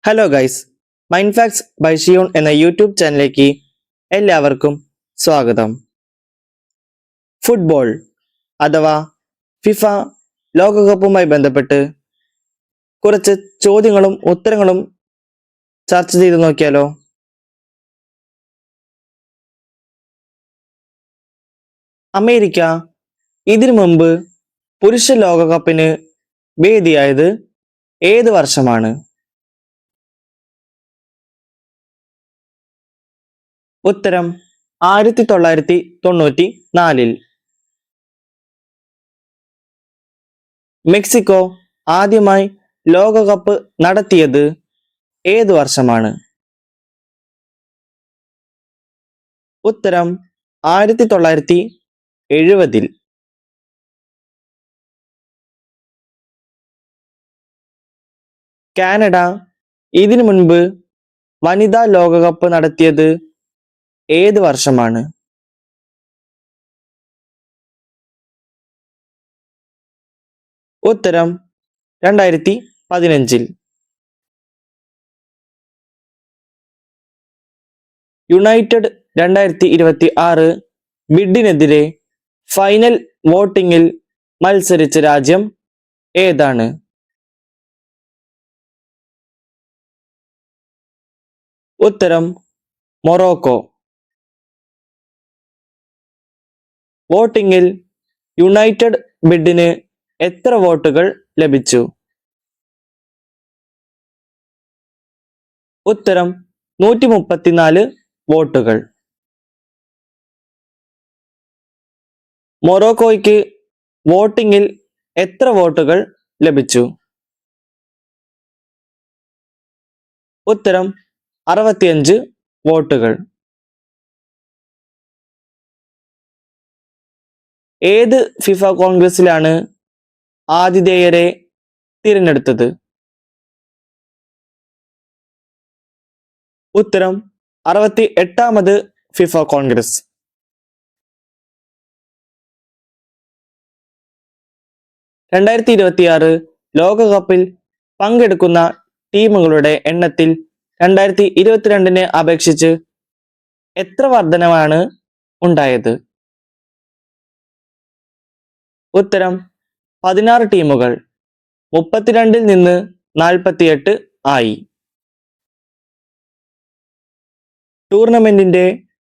Hello guys, mind facts by Shiyon എന്ന YouTube ചാനലിലേക്ക് എല്ലാവർക്കും സ്വാഗതം. ഫുട്ബോൾ അഥവാ ഫിഫ ലോകകപ്പുമായി ബന്ധപ്പെട്ട് കുറച്ച് ചോദ്യങ്ങളും ഉത്തരങ്ങളും ചർച്ച ചെയ്ത് നോക്കിയാലോ? അമേരിക്ക ഇതിനു മുമ്പ് പുരുഷ ലോകകപ്പിന് വേദിയായത് ഏത് വർഷമാണ്? ഉത്തരം 1994. മെക്സിക്കോ ആദ്യമായി ലോകകപ്പ് നടത്തിയത് ഏത് വർഷമാണ്? ഉത്തരം 1970. കാനഡ ഇതിനു മുൻപ് വനിതാ ലോകകപ്പ് നടത്തിയത് ഏത് വർഷമാണ്? ഉത്തരം 2015. യുണൈറ്റഡ് 2026 ബിഡിനെതിരെ ഫൈനൽ വോട്ടിംഗിൽ മത്സരിച്ച രാജ്യം ഏതാണ്? ഉത്തരം മൊറോക്കോ. വോട്ടിംഗിൽ യുണൈറ്റഡ് ബിഡിന് എത്ര വോട്ടുകൾ ലഭിച്ചു? ഉത്തരം 134 വോട്ടുകൾ. മൊറോക്കോയ്ക്ക് വോട്ടിംഗിൽ എത്ര വോട്ടുകൾ ലഭിച്ചു? ഉത്തരം 65 വോട്ടുകൾ. ഏത് ഫിഫ കോൺഗ്രസിലാണ് ആതിഥേയരെ തിരഞ്ഞെടുത്തത്? ഉത്തരം 68ാമത് ഫിഫ കോൺഗ്രസ്. (2026) ലോകകപ്പിൽ പങ്കെടുക്കുന്ന ടീമുകളുടെ എണ്ണത്തിൽ 2022 അപേക്ഷിച്ച് എത്ര വർധനവാണ് ഉണ്ടായത്? ഉത്തരം 16 ടീമുകൾ 32 നിന്ന് 48 ആയി. ടൂർണമെന്റിന്റെ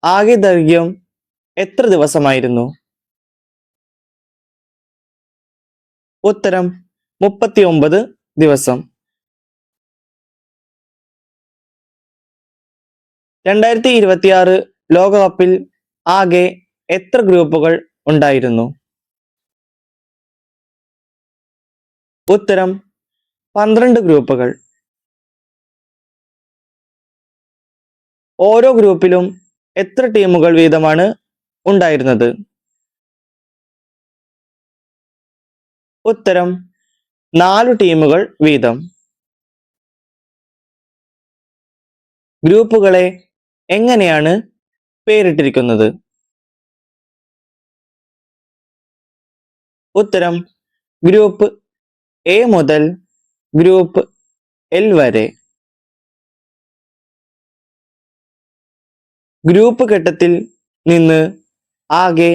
ആകെ ദൈർഘ്യം എത്ര ദിവസമായിരുന്നു? ഉത്തരം 39 ദിവസം. 2026 ലോകകപ്പിൽ ആകെ എത്ര ഗ്രൂപ്പുകൾ ഉണ്ടായിരുന്നു? ഉത്തരം 12 ഗ്രൂപ്പുകൾ. ഓരോ ഗ്രൂപ്പിലും എത്ര ടീമുകൾ വീതമാണ് ഉണ്ടായിരുന്നത്? ഉത്തരം 4 ടീമുകൾ വീതം. ഗ്രൂപ്പുകളെ എങ്ങനെയാണ് പേരിട്ടിരിക്കുന്നത്? ഉത്തരം ഗ്രൂപ്പ് എ മുതൽ ഗ്രൂപ്പ് എൽ വരെ. ഗ്രൂപ്പ് ഘട്ടത്തിൽ നിന്ന് ആകെ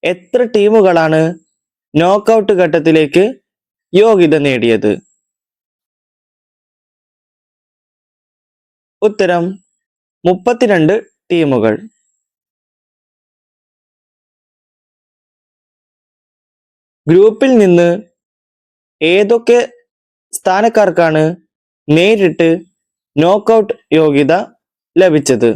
എത്ര ടീമുകളാണ് നോക്കൌട്ട് ഘട്ടത്തിലേക്ക് യോഗ്യത നേടിയത്? ഉത്തരം 32 ടീമുകൾ. ഗ്രൂപ്പിൽ നിന്ന് ഏതൊക്കെ സ്ഥാനക്കാർക്കാണ് നേരിട്ട് നോക്കൌട്ട് യോഗ്യത ലഭിച്ചത്?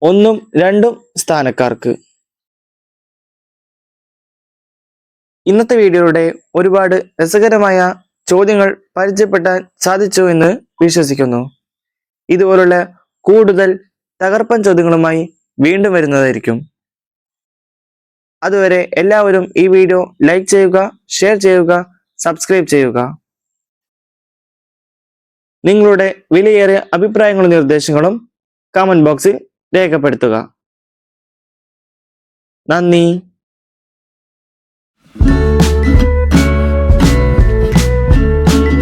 ഒന്നും രണ്ടും സ്ഥാനക്കാർക്ക്. ഇന്നത്തെ വീഡിയോയുടെ ഒരുപാട് രസകരമായ ചോദ്യങ്ങൾ പരിചയപ്പെടാൻ സാധിച്ചു എന്ന് വിശ്വസിക്കുന്നു. ഇതുപോലുള്ള കൂടുതൽ തകർപ്പൻ ചോദ്യങ്ങളുമായി വീണ്ടും വരുന്നതായിരിക്കും. അതുവരെ എല്ലാവരും ഈ വീഡിയോ ലൈക്ക് ചെയ്യുക, ഷെയർ ചെയ്യുക, സബ്സ്ക്രൈബ് ചെയ്യുക. നിങ്ങളുടെ വിലയേറിയ അഭിപ്രായങ്ങളും നിർദ്ദേശങ്ങളും കമന്റ് ബോക്സിൽ രേഖപ്പെടുത്തുക. നന്ദി.